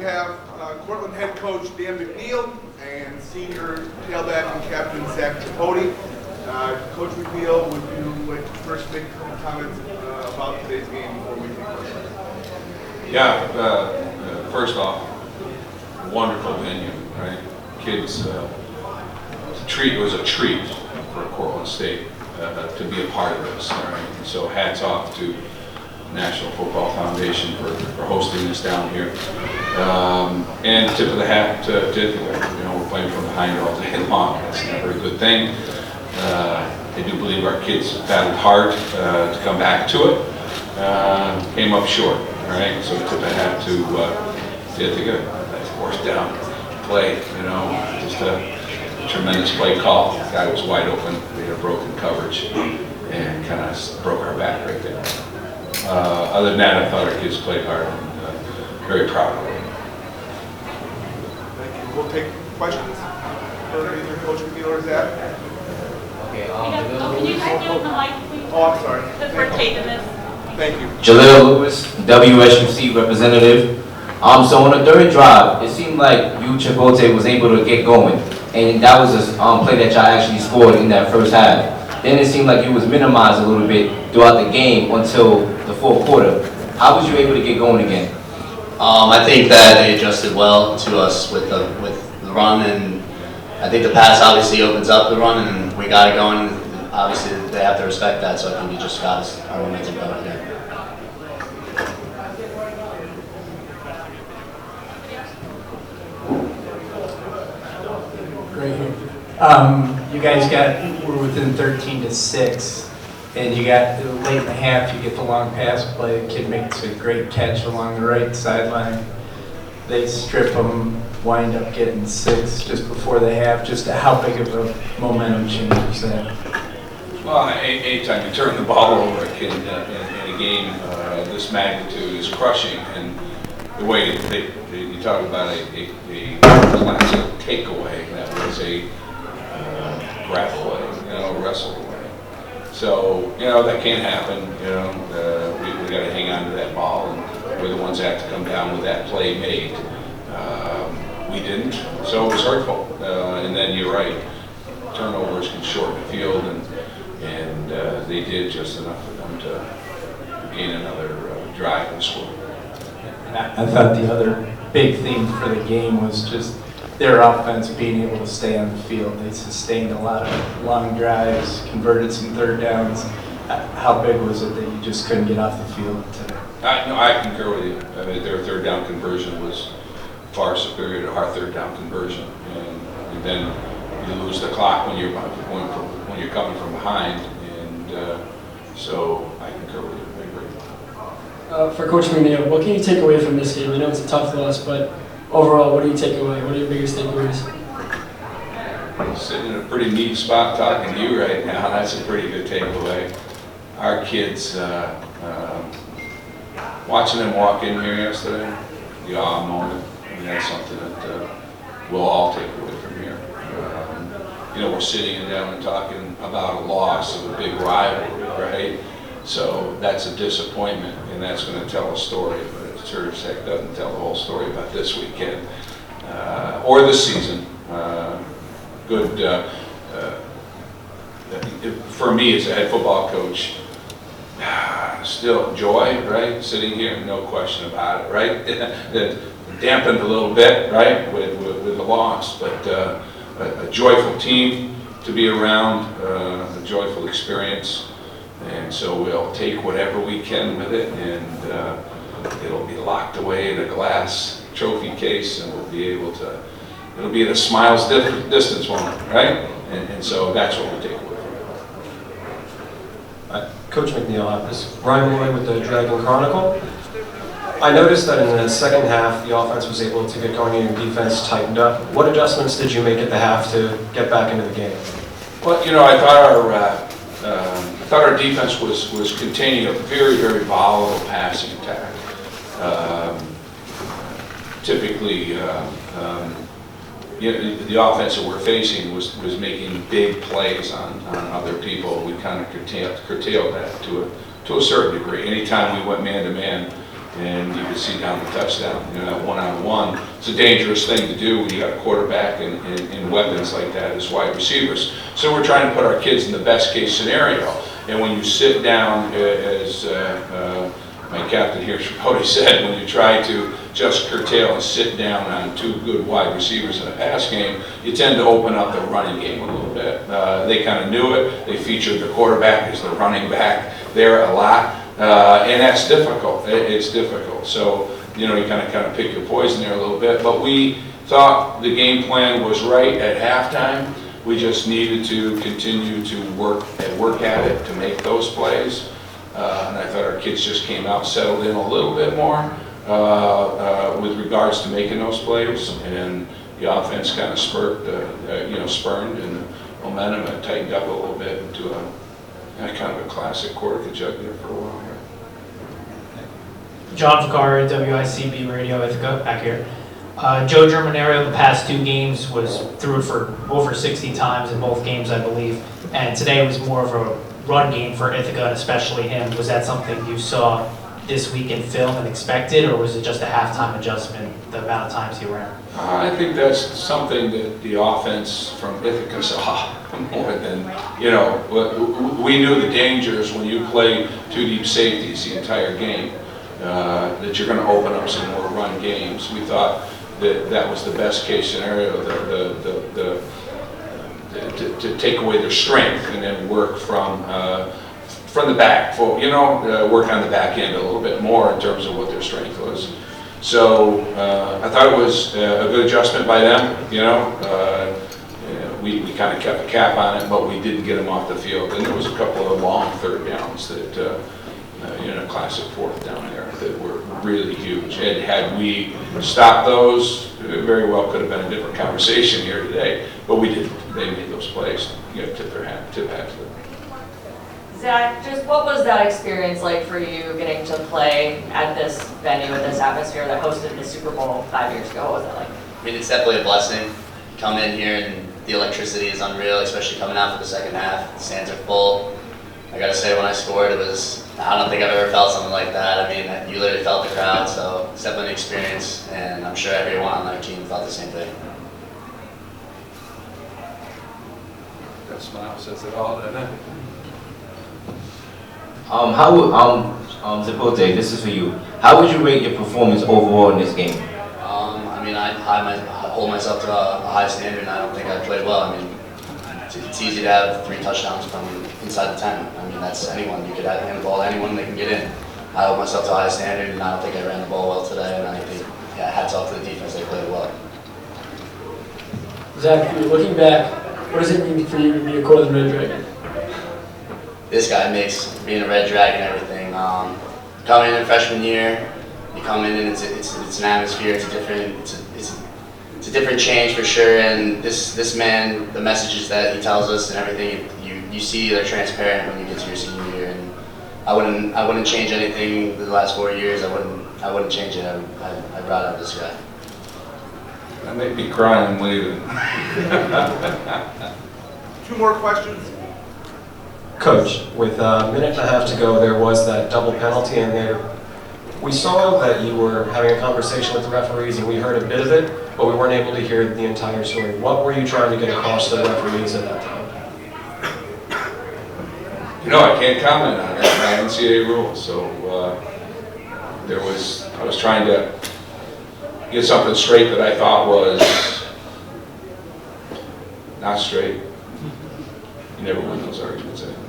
have Cortland head coach Dan McNeil and senior tailback and captain Zach Tripodi. Coach McNeil, would you like to first make a couple comments about today's game before we take questions? Yeah, first off, wonderful venue, right? Kids, it was a treat for Cortland State to be a part of this, all right? So hats off to National Football Foundation for hosting this down here. And tip of the hat to Ithaca. You know, we're playing from behind all day long. That's never a good thing. I do believe our kids battled hard to come back to it. Came up short, all right? So tip of the hat to Ithaca. That's forced down play, you know, just a tremendous play call. The guy was wide open. We had a broken coverage and kind of broke our back right there. Other than that, I thought our kids played hard and very proud of them. Thank you. We'll take questions for either Coach McNeil or Zach. Okay, can you guys give him the mic, please? Oh, I'm sorry. Because we're taping this. Thank you. Jaleel Lewis, WSUC representative. So on the third drive, it seemed like you, Chipotle, was able to get going. And that was a play that y'all actually scored in that first half. Then it seemed like you was minimized a little bit throughout the game until the fourth quarter. How was you able to get going again? I think that they adjusted well to us with the run, and I think the pass obviously opens up the run, and we got it going. Obviously, they have to respect that, so I think we just got us our momentum going again. Right here. You guys were within 13-6, and you got late in the half. You get the long pass play. The kid makes a great catch along the right sideline. They strip him, wind up getting 6 just before the half. Just how big of a momentum change is that? Well, anytime you turn the ball over in a game this magnitude is crushing, and the way you talk about a classic takeaway, that was a grab play, you know, wrestle away. So, you know, that can't happen, you know, we got to hang on to that ball, and we're the ones that have to come down with that play made. We didn't, so it was hurtful. And then you're right, turnovers can shorten the field, and they did just enough for them to gain another drive and score. I thought the other big theme for the game was just their offense being able to stay on the field. They sustained a lot of long drives, converted some third downs. How big was it that you just couldn't get off the field today? I concur with you. I mean, their third down conversion was far superior to our third down conversion, and then you lose the clock when you're coming from behind, and so I concur with you. I agree. For Coach McNeil, what can you take away from this game? I know it's a tough loss, but overall, what do you take away? What are your biggest takeaways? I'm sitting in a pretty neat spot talking to you right now. That's a pretty good takeaway. Our kids, watching them walk in here yesterday, the awe moment, I mean, that's something that we'll all take away from here. You know, we're sitting down and talking about a loss of a big rivalry, right? So that's a disappointment, and that's going to tell a story, but it sure as heck doesn't tell the whole story about this weekend or this season. For me as a head football coach, still joy, right? Sitting here, no question about it, right? That dampened a little bit, right, with the loss, but a joyful team to be around, a joyful experience, and so we'll take whatever we can with it, and it'll be locked away in a glass trophy case, and we'll be able to, it'll be at a smile's distance moment, right? And so that's what we take away from it. Coach McNeil, this is Ryan Malloy with the Dragon Chronicle. I noticed that in the second half, the offense was able to get going and your defense tightened up. What adjustments did you make at the half to get back into the game? Well, you know, I thought our defense was containing a very, very volatile passing attack. Typically, the offense that we're facing was making big plays on other people. We kind of curtailed that to a certain degree. Anytime we went man to man, and you could see down the touchdown. You know, that one-on-one, it's a dangerous thing to do when you got a quarterback and weapons like that as wide receivers. So we're trying to put our kids in the best case scenario. And when you sit down, as my captain here, Chipotle, said, when you try to just curtail and sit down on two good wide receivers in a pass game, you tend to open up the running game a little bit. They kind of knew it. They featured the quarterback as the running back there a lot. And that's difficult. It's difficult. So, you know, you kind of pick your poison there a little bit. But we thought the game plan was right at halftime. We just needed to continue to work at it to make those plays. And I thought our kids just came out, settled in a little bit more with regards to making those plays. And the offense kind of spurned and the momentum and tightened up a little bit into a kind of a classic Cortaca Jug there for a while here. John Ficar, WICB Radio Ithaca, back here. Joe Germanario, the past 2 games, threw it for over 60 times in both games, I believe. And today was more of a run game for Ithaca, and especially him. Was that something you saw this week in film and expected, or was it just a halftime adjustment, the amount of times he ran? I think that's something that the offense from Ithaca saw more than, you know, we knew the dangers when you play 2 deep safeties the entire game, that you're going to open up some more run games. We thought that was the best case scenario, to take away their strength and then work from the back, work on the back end a little bit more in terms of what their strength was. So I thought it was a good adjustment by them. You know, we kind of kept a cap on it, but we didn't get them off the field. And there was a couple of long 3rd downs that, a classic 4th down there that were really huge. And had we stopped those, it very well could have been a different conversation here today. But we didn't. They made those plays. You got to tip hat to them. Zach, just what was that experience like for you getting to play at this venue with this atmosphere that hosted the Super Bowl 5 years ago? What was it like? I mean, it's definitely a blessing. Come in here and the electricity is unreal, especially coming out for the second half. The stands are full. I gotta say, when I scored, I don't think I've ever felt something like that. I mean, you literally felt the crowd, so it's definitely an experience, and I'm sure everyone on our team felt the same thing. That smile says it all, doesn't it? Zipote, this is for you. How would you rate your performance overall in this game? I mean, I hold myself to a high standard, and I don't think I played well. I mean, it's easy to have 3 touchdowns from inside the 10. I mean, that's anyone. You could hand the ball to anyone, they can get in. I hold myself to a high standard, and I don't think I ran the ball well today, and I think, hats off to the defense, they played well. Zach, looking back, what does it mean for you to be a Cortland Red Dragon? This guy makes being a Red Dragon everything. Coming in freshman year, you come in and it's an atmosphere. It's a different change for sure. And this man, the messages that he tells us and everything, you see they're transparent when you get to your senior year. And I wouldn't change anything the last 4 years. I wouldn't change it. I brought up this guy. That made me cry and leaving. 2 more questions. Coach, with a minute and a half to go, there was that double penalty in there. We saw that you were having a conversation with the referees, and we heard a bit of it, but we weren't able to hear the entire story. What were you trying to get across to the referees at that time? You know, I can't comment on it. NCAA rules, so I was trying to get something straight that I thought was not straight. You never win those arguments anymore.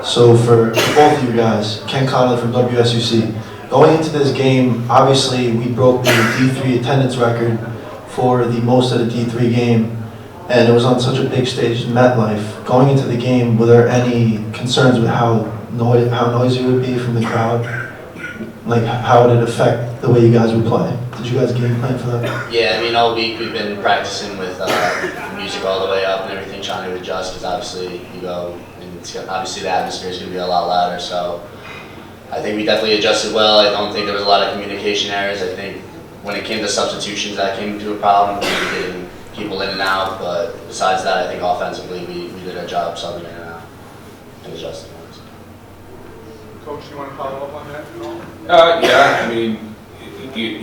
So for both of you guys, Ken Connolly from WSUC, going into this game, obviously we broke the D3 attendance record for the most at a D3 game, and it was on such a big stage in MetLife. Going into the game, were there any concerns with how noisy it would be from the crowd? Like, how would it affect the way you guys would play? Did you guys game plan for that? Yeah, I mean, all week we've been practicing with music all the way up and everything, trying to adjust, because obviously you go, and obviously the atmosphere is going to be a lot louder, so I think we definitely adjusted well. I don't think there was a lot of communication errors. I think when it came to substitutions, that came to a problem, we were getting people in and out, but besides that, I think offensively we did a job subbing in and out and adjusting. Coach, you want to follow up on that at all? Yeah, I mean,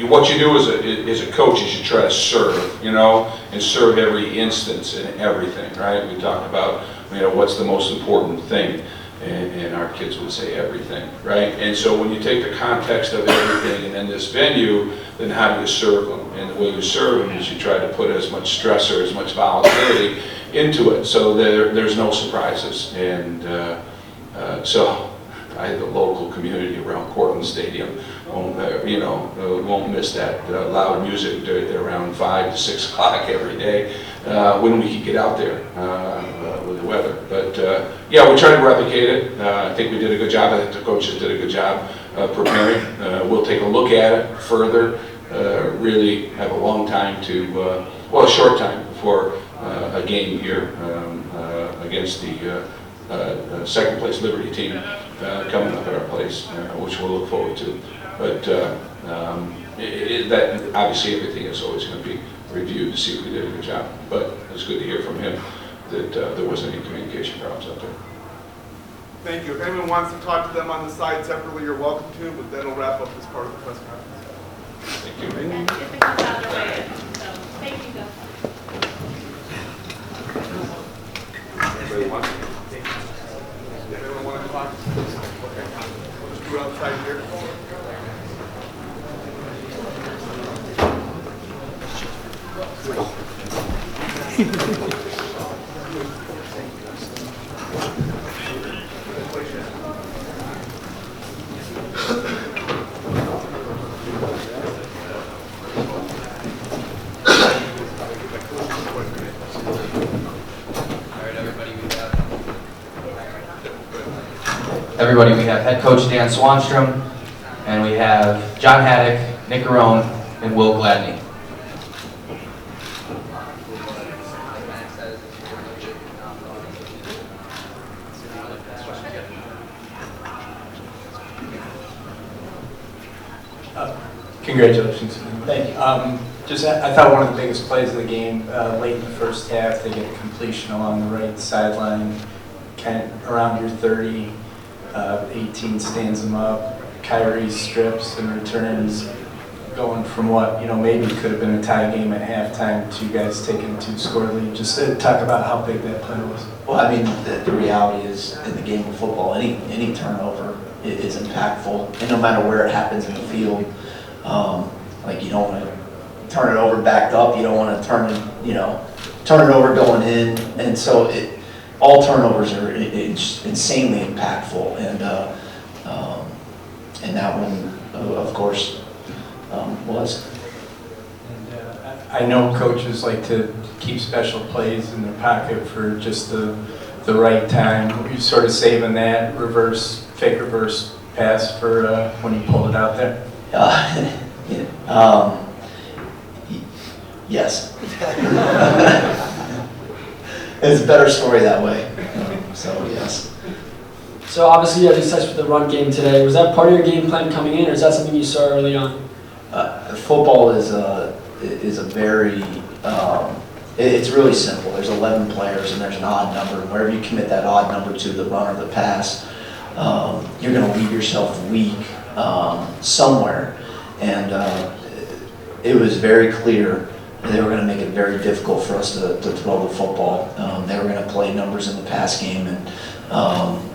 what you do as a coach is you try to serve, and serve every instance and everything, right? We talked about, what's the most important thing, and our kids would say everything, right? And so when you take the context of everything and then this venue, then how do you serve them? And the way you serve them is you try to put as much stress or as much volatility into it, so there's no surprises. And so the local community around Cortland Stadium won't miss that loud music around 5 to 6 o'clock every day when we can get out there with the weather. But yeah, we try to replicate it. I think we did a good job. I think the coaches did a good job preparing. We'll take a look at it further. Really have a long time a short time before a game here against the second place Liberty team coming up at our place, which we'll look forward to. But that obviously everything is always going to be reviewed to see if we did a good job. But it's good to hear from him that there wasn't any communication problems out there. Thank you. If anyone wants to talk to them on the side separately, you're welcome to, but that'll wrap up this part of the press conference. Thank you. And if it comes out of the way, so, thank you, Bill. Anybody want to? Anyone want to talk? Okay. We'll just do it outside here. Everybody, we have head coach Dan Swanstrom, and we have John Haddock, Nick Garone, and Will Gladney. Congratulations. Thank you. I thought one of the biggest plays of the game, late in the first half, they get a completion along the right sideline, kind of around your 30, 18 stands them up, Kyrie strips and returns, going from what, maybe could have been a tie game at halftime to you guys taking a 2-score lead. Just to talk about how big that play was. Well, I mean, the reality is, in the game of football, any turnover is impactful, and no matter where it happens in the field, like you don't want to turn it over backed up, you don't want to turn it over going in, and so all turnovers are insanely impactful, and that one, of course, was. And, I know coaches like to keep special plays in their pocket for just the right time. Were you sort of saving that fake reverse pass for when you pulled it out there? Yes. It's a better story that way. So yes. So obviously you had success with the run game today. Was that part of your game plan coming in, or is that something you saw early on? Football is a very it's really simple. There's 11 players and there's an odd number. And wherever you commit that odd number to, the run or the pass, you're going to leave yourself weak somewhere. And it was very clear they were going to make it very difficult for us to throw the football. They were going to play numbers in the pass game, and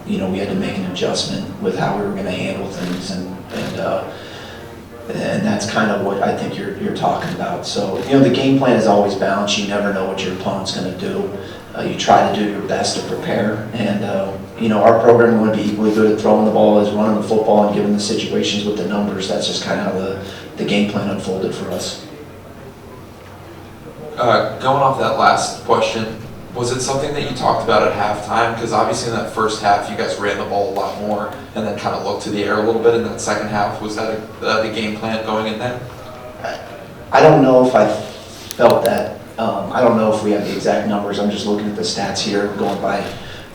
we had to make an adjustment with how we were going to handle things, and that's kind of what I think you're talking about. So the game plan is always balanced. You never know what your opponent's going to do. You try to do your best to prepare, and our program would be equally good at throwing the ball as running the football, and given the situations with the numbers, that's just kind of how the game plan unfolded for us. Going off that last question, was it something that you talked about at halftime? Because obviously in that first half, you guys ran the ball a lot more and then kind of looked to the air a little bit. In that second half, was that the game plan going in there? I don't know if I felt that. I don't know if we have the exact numbers. I'm just looking at the stats here, going by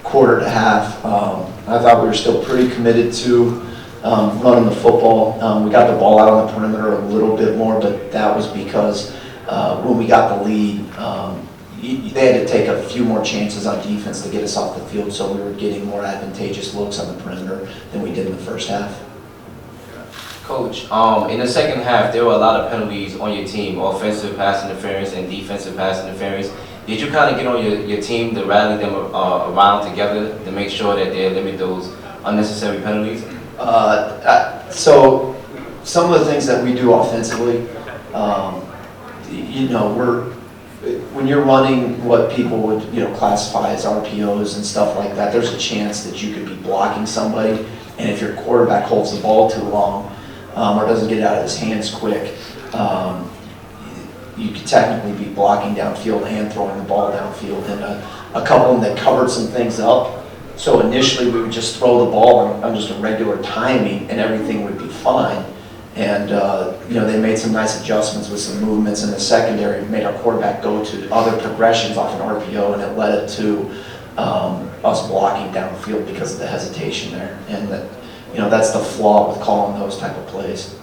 quarter to half. I thought we were still pretty committed to running the football. We got the ball out on the perimeter a little bit more, but that was because when we got the lead, they had to take a few more chances on defense to get us off the field, so we were getting more advantageous looks on the perimeter than we did in the first half. Coach, in the second half, there were a lot of penalties on your team, offensive pass interference and defensive pass interference. Did you kind of get on your team to rally them around together to make sure that they limit those unnecessary penalties? So some of the things that we do offensively, when you're running what people would classify as RPOs and stuff like that, there's a chance that you could be blocking somebody, and if your quarterback holds the ball too long or doesn't get it out of his hands quick, you could technically be blocking downfield and throwing the ball downfield. And a couple of them that covered some things up. So initially we would just throw the ball on just a regular timing and everything would be fine. And they made some nice adjustments with some movements in the secondary, made our quarterback go to other progressions off an RPO, and it led it to us blocking downfield because of the hesitation there. And that's the flaw with calling those type of plays.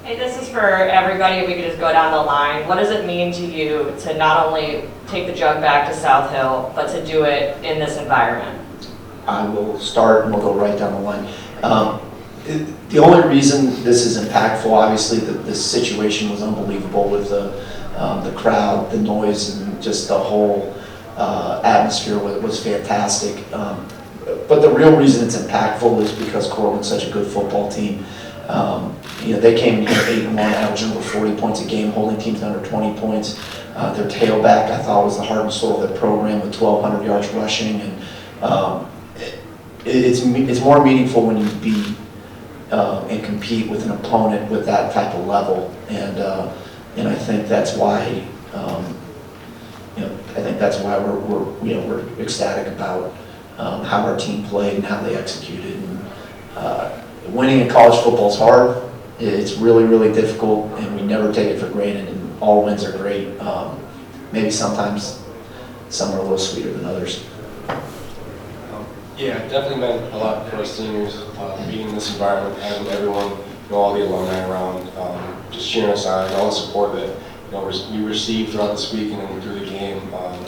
Hey, this is for everybody. If we could just go down the line. What does it mean to you to not only take the Jug back to South Hill, but to do it in this environment? I will start and we'll go right down the line. The only reason this is impactful, obviously, the situation was unbelievable with the crowd, the noise, and just the whole atmosphere was fantastic. But the real reason it's impactful is because Cortland's such a good football team. They came in here 8-1, averaging over 40 points a game, holding teams under 20 points. Their tailback, I thought, was the heart and soul of their program with 1,200 yards rushing, and it's more meaningful when you beat and compete with an opponent with that type of level, and I think that's why we're ecstatic about how our team played and how they executed. And, winning in college football is hard. It's really, really difficult, and we never take it for granted, and all wins are great. Maybe sometimes some are a little sweeter than others. Yeah, it definitely meant a lot for us seniors, being in this environment, having everyone, all the alumni around, just cheering us on, and all the support that we received throughout this week and through the game. But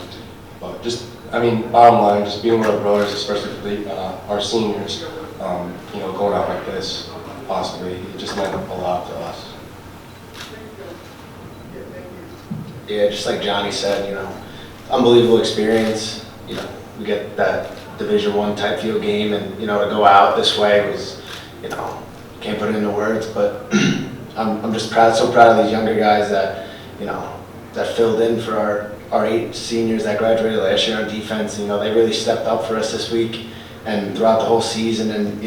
bottom line, just being with our brothers, especially for our seniors, going out like this, possibly, it just meant a lot to us. Yeah, just like Johnny said, unbelievable experience. We get that Division I type field game, and to go out this way was, can't put it into words, but I'm just so proud of these younger guys that, that filled in for our 8 seniors that graduated last year on defense. They really stepped up for us this week and throughout the whole season, and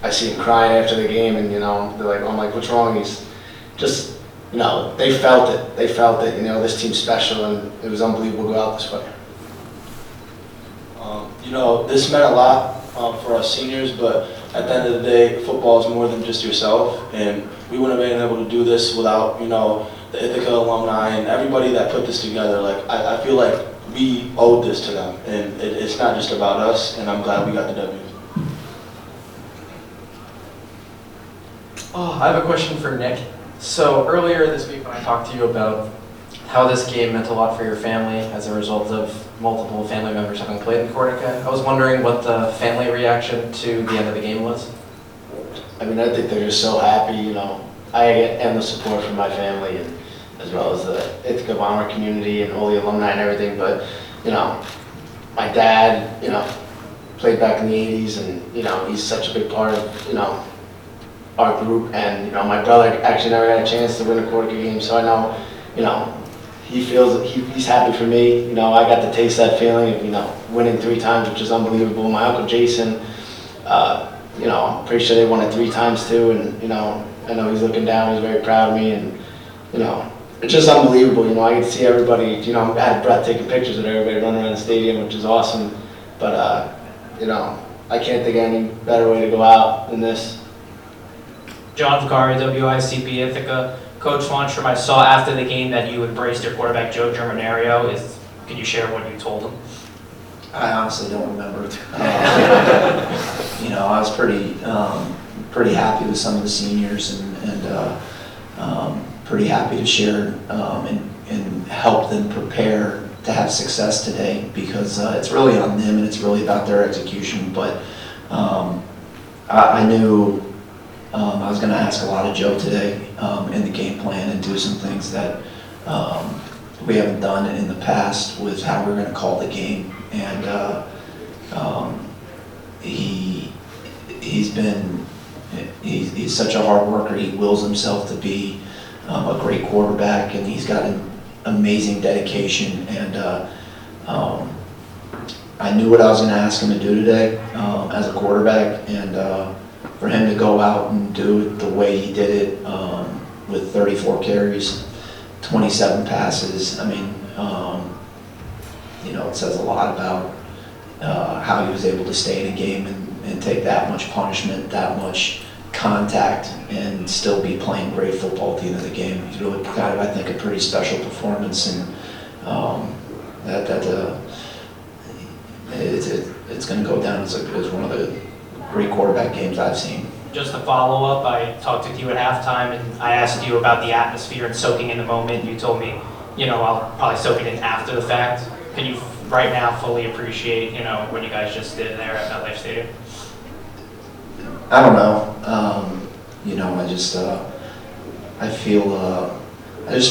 I see them crying after the game, and they're like, I'm like, what's wrong? He's just, they felt it. They felt it. This team's special, and it was unbelievable to go out this way. This meant a lot for us seniors, but at the end of the day, football is more than just yourself, and we wouldn't have been able to do this without, the Ithaca alumni and everybody that put this together. Like, I feel like we owed this to them, and it's not just about us, and I'm glad we got the W. Oh, I have a question for Nick. So earlier this week when I talked to you about how this game meant a lot for your family as a result of multiple family members having played in Cortaca, I was wondering what the family reaction to the end of the game was. I think they're just so happy, I get endless support from my family, and as well as the Ithaca Bomber community and all the alumni and everything, but, my dad, played back in the 80s, and, he's such a big part of, our group, and, my brother actually never got a chance to win a Cortaca game, so I know, he feels, he's happy for me, I got to taste that feeling of, winning 3 times, which is unbelievable. My Uncle Jason, I'm pretty sure they won it 3 times too, and, I know he's looking down, he's very proud of me, and, it's just unbelievable, I get to see everybody, I had breath taking pictures of everybody running around the stadium, which is awesome, but, I can't think of any better way to go out than this. John Vicari, WICP Ithaca. Coach Lundstrom, I saw after the game that you embraced your quarterback, Joe Germanario. Can you share what you told him? I honestly don't remember. I was pretty happy with some of the seniors, and pretty happy to share and help them prepare to have success today, because it's really on them and it's really about their execution. But I knew I was going to ask a lot of Joe today in the game plan and do some things that we haven't done in the past with how we're going to call the game. And he's such a hard worker. He wills himself to be a great quarterback, and he's got an amazing dedication. And I knew what I was going to ask him to do today as a quarterback, and for him to go out and do it the way he did it with 34 carries, 27 passes. I mean, it says a lot about how he was able to stay in a game and take that much punishment, that much contact, and still be playing great football at the end of the game. He's really kind of, I think, a pretty special performance, and it's going to go down as one of the great quarterback games I've seen. Just a follow-up, I talked with you at halftime and I asked you about the atmosphere and soaking in the moment. You told me, I'll probably soak it in after the fact. Can you right now fully appreciate, what you guys just did there at MetLife Stadium? I don't know. I just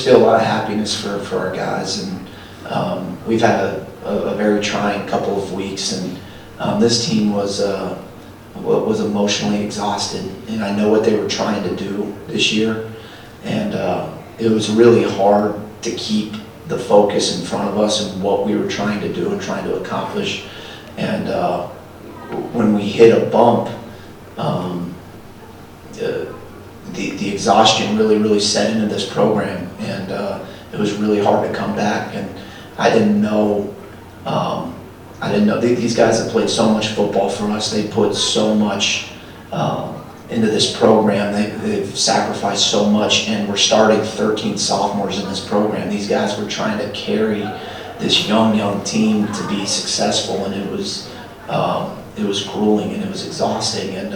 feel a lot of happiness for our guys, and we've had a very trying couple of weeks, and this team was emotionally exhausted, and I know what they were trying to do this year, and it was really hard to keep the focus in front of us and what we were trying to do and trying to accomplish. And when we hit a bump, the exhaustion really set into this program, and it was really hard to come back. And I didn't know these guys have played so much football for us. They put so much into this program. They've sacrificed so much, and we're starting 13 sophomores in this program. These guys were trying to carry this young team to be successful, and it was grueling and it was exhausting. And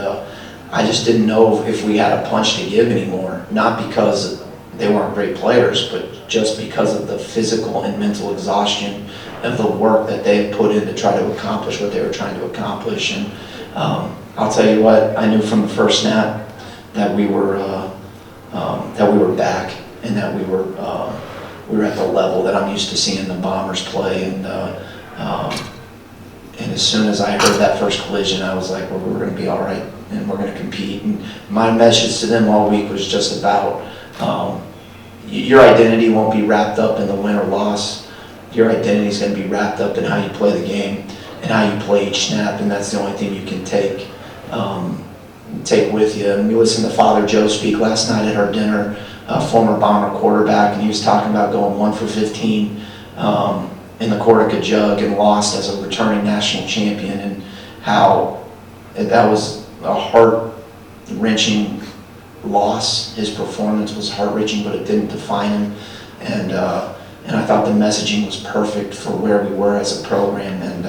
I just didn't know if we had a punch to give anymore, not because they weren't great players, but just because of the physical and mental exhaustion of the work that they had put in to try to accomplish what they were trying to accomplish. And I'll tell you what, I knew from the first snap that we were back, and that we were at the level that I'm used to seeing the Bombers play. And as soon as I heard that first collision, I was like, well, we're going to be all right, and we're going to compete. And my message to them all week was just about your identity won't be wrapped up in the win or loss. Your identity is going to be wrapped up in how you play the game and how you play each snap, and that's the only thing you can take with you. And we listened to Father Joe speak last night at our dinner, former Bomber quarterback, and he was talking about going 1 for 15 in the Cortaca Jug and lost as a returning national champion, and how that was a heart-wrenching loss. His performance was heart-wrenching, but it didn't define him. And I thought the messaging was perfect for where we were as a program, and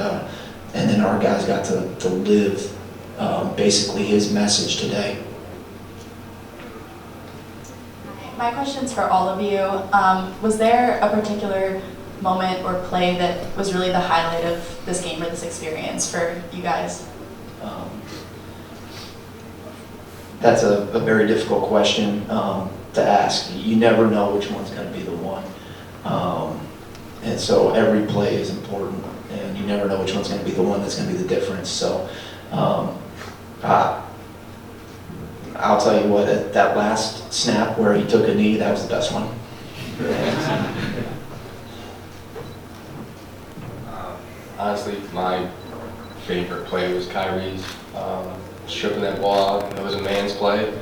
then our guys got to live basically his message today. My question's for all of you. Was there a particular moment or play that was really the highlight of this game or this experience for you guys? That's a very difficult question to ask. You never know which one's going to be the one. And so every play is important, and you never know which one's going to be the one that's going to be the difference. So I'll tell you what, at that last snap where he took a knee, that was the best one. Honestly, my favorite play was Kyrie's stripping that ball out. It was a man's play,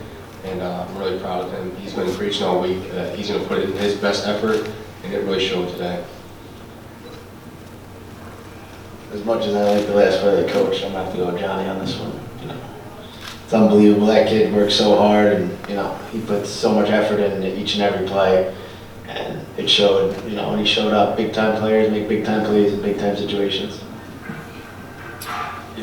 and I'm really proud of him. He's been preaching all week that he's going to put in his best effort, and it really showed today. As much as I like the last play of the coach, I'm going to have to go with Johnny on this one. It's unbelievable. That kid works so hard, and he puts so much effort in each and every play, and it showed. When he showed up, big time players make big time plays in big time situations.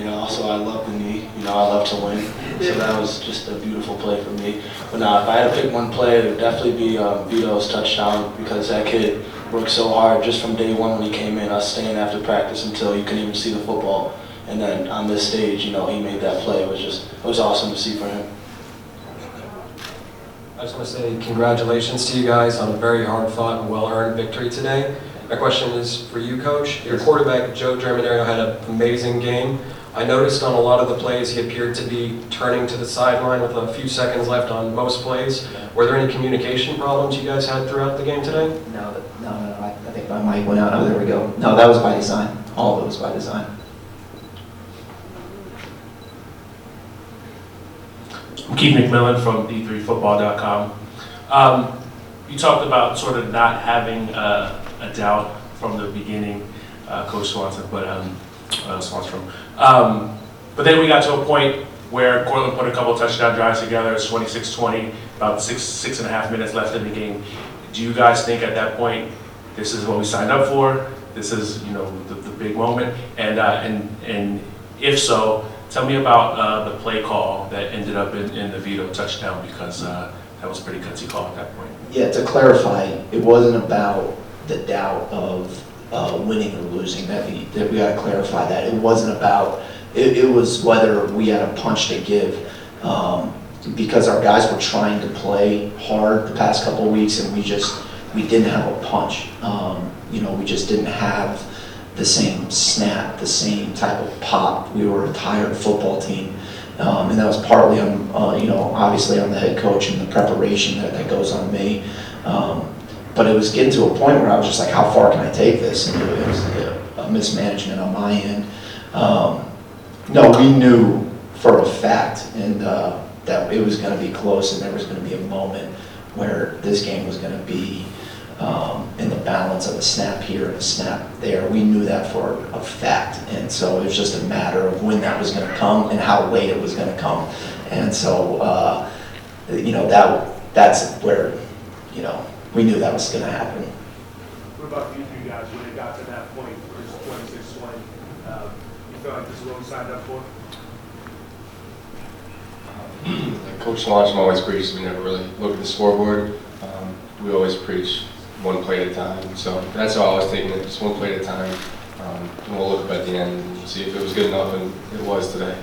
Also I love the knee. I love to win, so that was just a beautiful play for me. But now, if I had to pick one play, it would definitely be Vito's touchdown, because that kid worked so hard just from day one when he came in, us staying after practice until you couldn't even see the football. And then on this stage, he made that play. It was awesome to see for him. I just want to say congratulations to you guys on a very hard-fought and well-earned victory today. My question is for you, Coach. Your quarterback, Joe Germinario, had an amazing game. I noticed on a lot of the plays he appeared to be turning to the sideline with a few seconds left on most plays. Were there any communication problems you guys had throughout the game today? No, I think my mic went out. Oh, there we go. No, that was by design. All of it was by design. I'm Keith McMillan from D3Football.com. You talked about sort of not having a doubt from the beginning, Coach Swanson, but but then we got to a point where Cortland put a couple touchdown drives together. It's 26-20, about six and a half minutes left in the game. Do you guys think at that point this is what we signed up for? This is the big moment, and if so, tell me about the play call that ended up in the veto touchdown, because that was a pretty gutsy call at that point. Yeah, to clarify, it wasn't about the doubt of winning or losing. That we got to clarify that. It wasn't about, it was whether we had a punch to give, because our guys were trying to play hard the past couple of weeks, and we didn't have a punch. We just didn't have the same snap, the same type of pop. We were a tired football team, and that was partly on, obviously on the head coach and the preparation that goes on me. But it was getting to a point where I was just like, how far can I take this? And it was a mismanagement on my end. No, we knew for a fact, and that it was going to be close, and there was going to be a moment where this game was going to be in the balance of a snap here and a snap there. We knew that for a fact, and so it was just a matter of when that was going to come and how late it was going to come. And so, that's where, we knew that was going to happen. What about you three guys when it got to that point, where it's 26-20? You felt like this is what we signed up for? Coach Swanson always preaches we never really look at the scoreboard. We always preach one play at a time. So that's how I was taking it, just one play at a time. And we'll look up at the end and see if it was good enough, and it was today.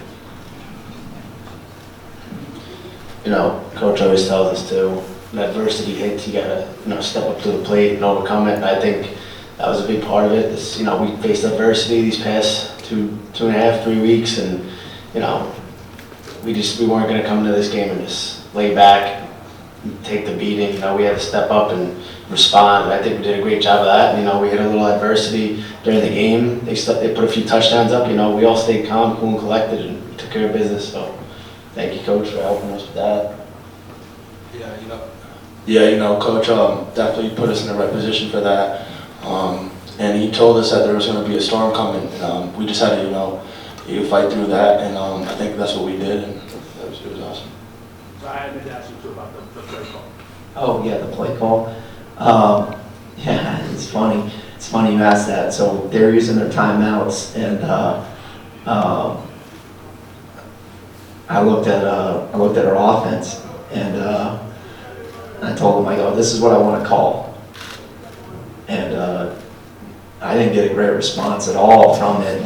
Coach always tells us to, when adversity hits, you gotta, step up to the plate and overcome it. And I think that was a big part of it. We faced adversity these past two and a half, 3 weeks, and we weren't gonna come to this game and just lay back, take the beating. We had to step up and respond. And I think we did a great job of that. We had a little adversity during the game. They put a few touchdowns up. We all stayed calm, cool, and collected, and took care of business. So thank you, Coach, for helping us with that. Coach definitely put us in the right position for that. And he told us that there was going to be a storm coming. We just had to, fight through that, and I think that's what we did, and it was awesome. So I had to ask you too about the play call. Oh yeah, the play call. Yeah, it's funny. It's funny you asked that. So they're using their timeouts, and I looked at our offense, and I told them, I go, this is what I want to call. And I didn't get a great response at all from it.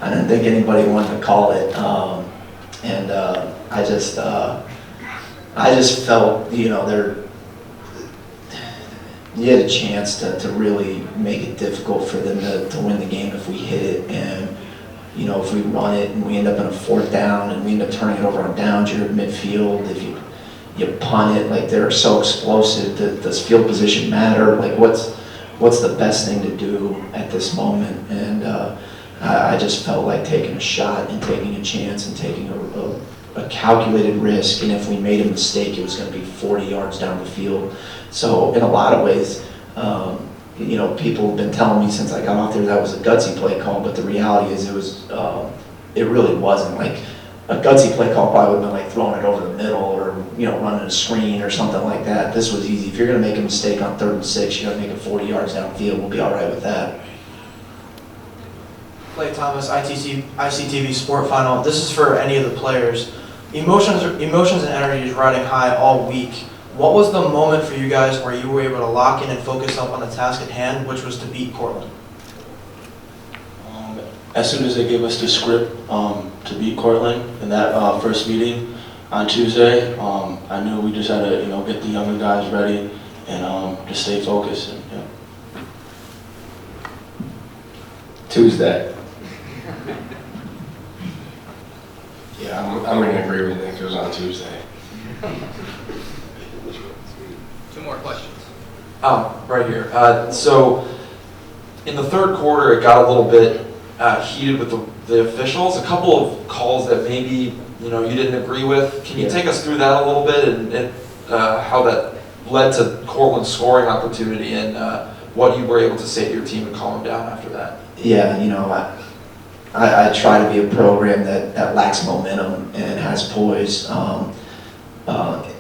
I didn't think anybody wanted to call it. I just felt, you had a chance to really make it difficult for them to win the game if we hit it. And, if we run it and we end up in a 4th down and we end up turning it over on downs, you're at midfield. If you punt it, they're so explosive. Does field position matter? What's the best thing to do at this moment? And I just felt like taking a shot and taking a chance and taking a calculated risk. And if we made a mistake, it was going to be 40 yards down the field. So in a lot of ways, people have been telling me since I got off there that was a gutsy play call, but the reality is it really wasn't. A gutsy play call probably would have been throwing it over the middle or running a screen or something like that. This was easy. If you're going to make a mistake on 3rd and 6, you got to make it 40 yards downfield. We'll be all right with that. Clay Thomas, ICTV Sport Final. This is for any of the players. Emotions and energy is riding high all week. What was the moment for you guys where you were able to lock in and focus up on the task at hand, which was to beat Cortland? As soon as they gave us the script to beat Cortland in that first meeting on Tuesday, I knew we just had to, get the younger guys ready and just stay focused. And, Tuesday. Yeah, I'm going to agree with Nick. It was on Tuesday. 2 more questions. Right here. So in the third quarter, it got a little bit heated with the officials. A couple of calls that maybe you didn't agree with. Can you take us through that a little bit and how that led to Cortland's scoring opportunity and what you were able to say to your team and calm them down after that? Yeah, I try to be a program that lacks momentum and has poise.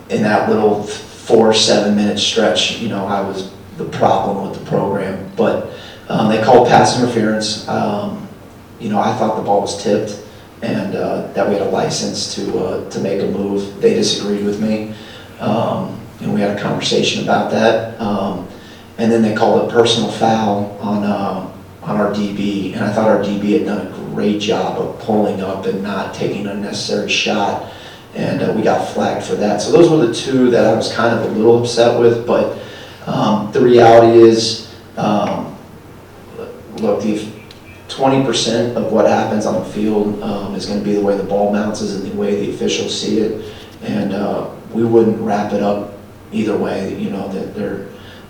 In that little 4-7 minute stretch, I was the problem with the program. But they called pass interference. I thought the ball was tipped and that we had a license to make a move. They disagreed with me. And we had a conversation about that. And then they called a personal foul on our DB, and I thought our DB had done a great job of pulling up and not taking an unnecessary shot, and we got flagged for that. So those were the 2 that I was kind of a little upset with, but the reality is, look, the 20% of what happens on the field is going to be the way the ball bounces and the way the officials see it, and we wouldn't wrap it up either way.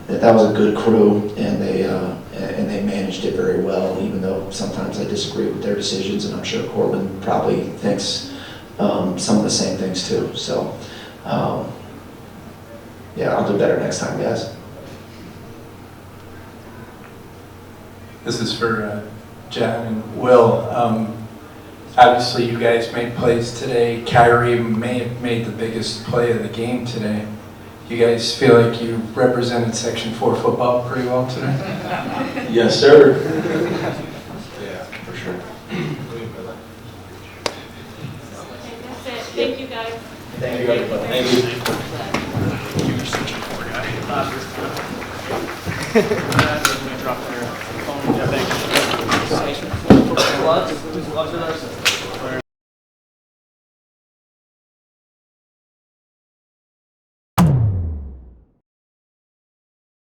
That was a good crew, and they managed it very well, even though sometimes I disagree with their decisions, and I'm sure Cortland probably thinks some of the same things too. So, yeah, I'll do better next time, guys. This is for John and Will. Obviously, you guys made plays today. Kyrie may have made the biggest play of the game today. You guys feel like you represented Section 4 football pretty well today? Yes, sir. Yeah, for sure. That's it. Thank you, guys. Thank you, everybody. Thank you. You're such a poor guy.